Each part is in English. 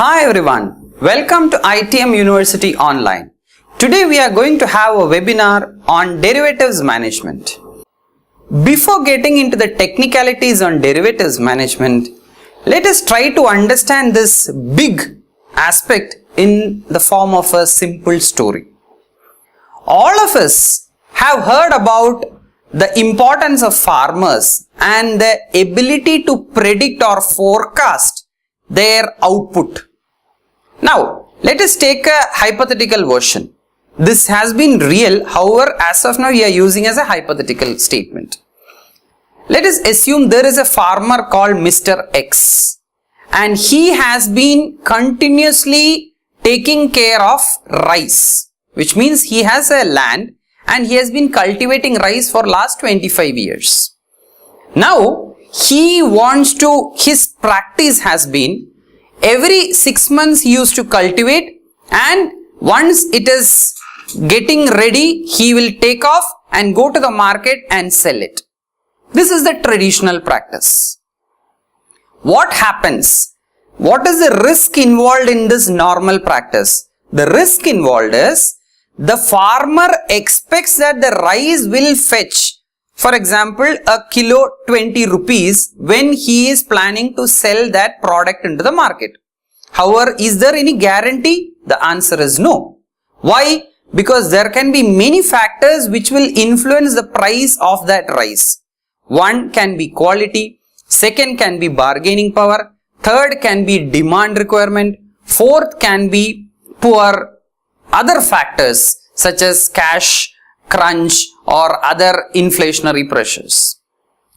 Hi everyone, welcome to ITM University Online. Today we are going to have a webinar on derivatives management. Before getting into the technicalities on derivatives management, let us try to understand this big aspect in the form of a simple story. All of us have heard about the importance of farmers and the ability to predict or forecast their output. Now, let us take a hypothetical version. This has been real, however, as of now we are using as a hypothetical statement. Let us assume there is a farmer called Mr. X and he has been continuously taking care of rice, which means he has a land and he has been cultivating rice for last 25 years. Now, his practice has been every 6 months he used to cultivate, and once it is getting ready, he will take off and go to the market and sell it. This is the traditional practice. What happens? What is the risk involved in this normal practice? The risk involved is the farmer expects that the rice will fetch, for example, a kilo 20 rupees when he is planning to sell that product into the market. However, is there any guarantee? The answer is no. Why? Because there can be many factors which will influence the price of that rice. One can be quality, second can be bargaining power, third can be demand requirement, fourth can be poor other factors such as cash crunch or other inflationary pressures.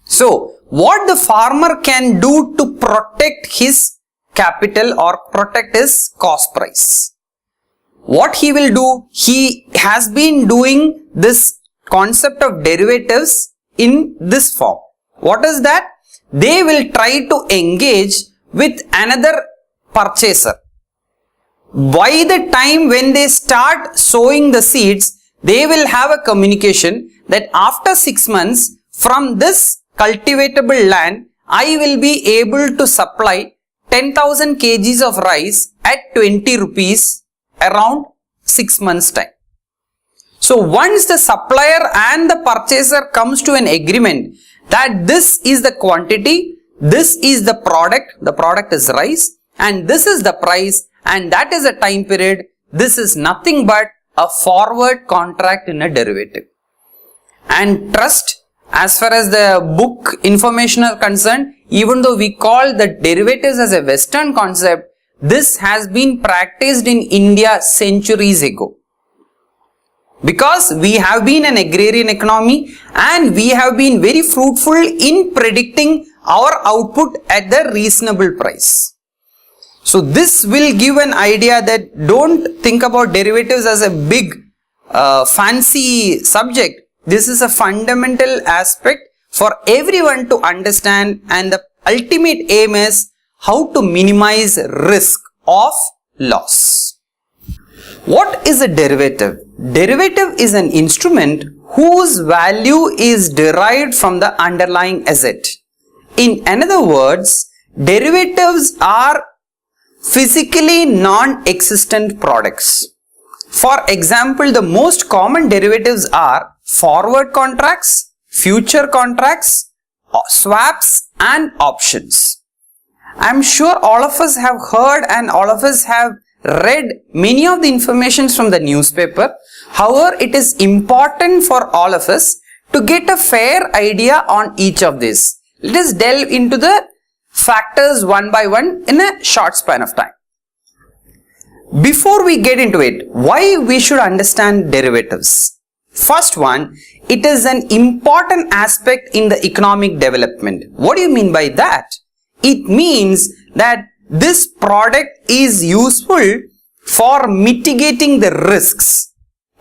So, what the farmer can do to protect his capital or protect his cost price? What he will do? He has been doing this concept of derivatives in this form. What is that? They will try to engage with another purchaser. By the time when they start sowing the seeds, they will have a communication that after 6 months from this cultivatable land, I will be able to supply 10,000 kgs of rice at 20 rupees around 6 months time. So once the supplier and the purchaser comes to an agreement that this is the quantity, this is the product is rice, and this is the price, and that is a time period, this is nothing but a forward contract in a derivative. And trust, as far as the book information are concerned, even though we call the derivatives as a Western concept, this has been practiced in India centuries ago. Because we have been an agrarian economy and we have been very fruitful in predicting our output at the reasonable price. So this will give an idea that don't think about derivatives as a big fancy subject. This is a fundamental aspect for everyone to understand, and the ultimate aim is how to minimize risk of loss. What is a derivative? Derivative is an instrument whose value is derived from the underlying asset. In other words, derivatives are physically non-existent products. For example, the most common derivatives are forward contracts, future contracts, swaps and options. I am sure all of us have heard and all of us have read many of the information from the newspaper. However, it is important for all of us to get a fair idea on each of these. Let us delve into the factors one by one in a short span of time. Before we get into it, why we should understand derivatives? First one, it is an important aspect in the economic development. What do you mean by that? It means that this product is useful for mitigating the risks.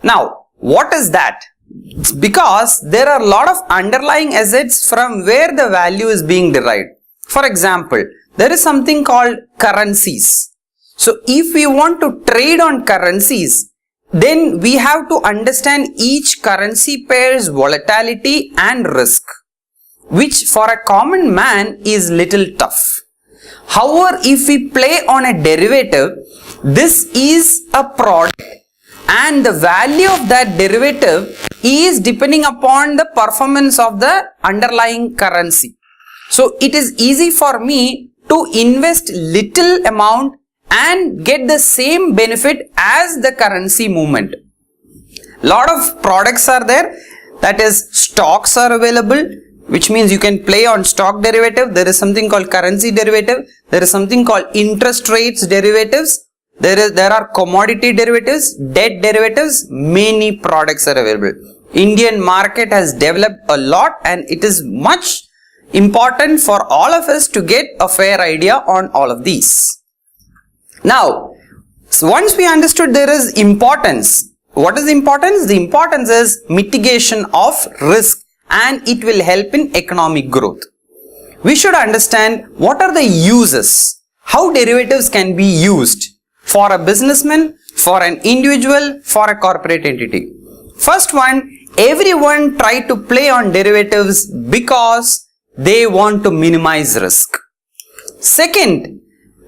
Now, what is that? It's because there are a lot of underlying assets from where the value is being derived. For example, there is something called currencies. So, if we want to trade on currencies, then we have to understand each currency pair's volatility and risk, which for a common man is little tough. However, if we play on a derivative, this is a product and the value of that derivative is depending upon the performance of the underlying currency. So it is easy for me to invest little amount and get the same benefit as the currency movement. Lot of products are there, that is stocks are available, which means you can play on stock derivative. There is something called currency derivative. There is something called interest rates derivatives. There are commodity derivatives, debt derivatives, many products are available. Indian market has developed a lot and it is much important for all of us to get a fair idea on all of these. Now, so once we understood there is importance, what is the importance? The importance is mitigation of risk and it will help in economic growth. We should understand what are the uses, how derivatives can be used for a businessman, for an individual, for a corporate entity. First one, everyone try to play on derivatives because they want to minimize risk. Second,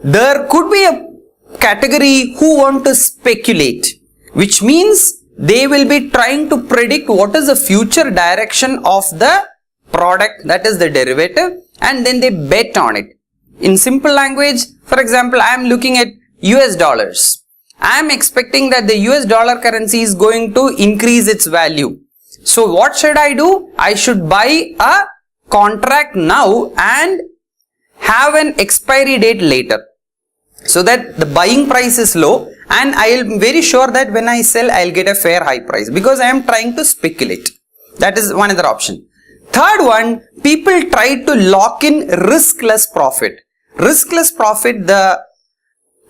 there could be a category who want to speculate, which means they will be trying to predict what is the future direction of the product, that is the derivative, and then they bet on it. In simple language, for example, I am looking at US dollars. I am expecting that the US dollar currency is going to increase its value. So what should I do? I should buy a contract now and have an expiry date later, so that the buying price is low and I am very sure that when I sell, I will get a fair high price because I am trying to speculate. That is one other option. Third one, people try to lock in riskless profit. Riskless profit, the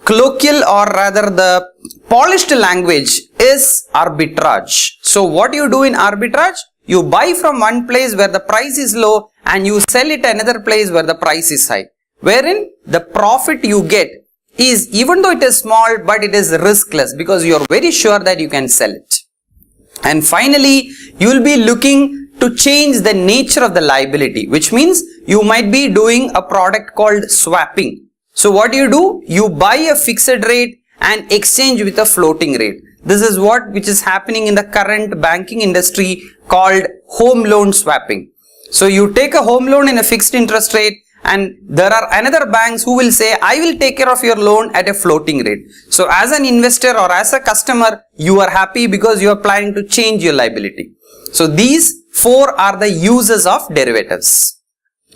colloquial or rather the polished language is arbitrage. So what you do in arbitrage? You buy from one place where the price is low and you sell it another place where the price is high, wherein the profit you get is, even though it is small, but it is riskless because you are very sure that you can sell it. And finally, you will be looking to change the nature of the liability, which means you might be doing a product called swapping. So what do? You buy a fixed rate and exchange with a floating rate. This is which is happening in the current banking industry called home loan swapping. So you take a home loan in a fixed interest rate, and there are another banks who will say, I will take care of your loan at a floating rate. So as an investor or as a customer, you are happy because you are planning to change your liability. So these four are the uses of derivatives.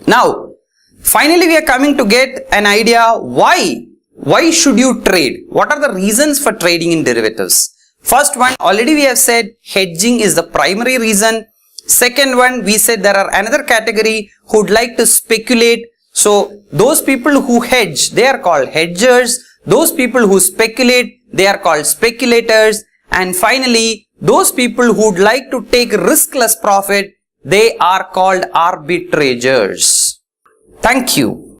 Now, finally we are coming to get an idea why should you trade? What are the reasons for trading in derivatives? First one, already we have said hedging is the primary reason. Second one, we said there are another category who would like to speculate. So those people who hedge, they are called hedgers. Those people who speculate, they are called speculators. And finally, those people who would like to take riskless profit, they are called arbitrageurs. Thank you.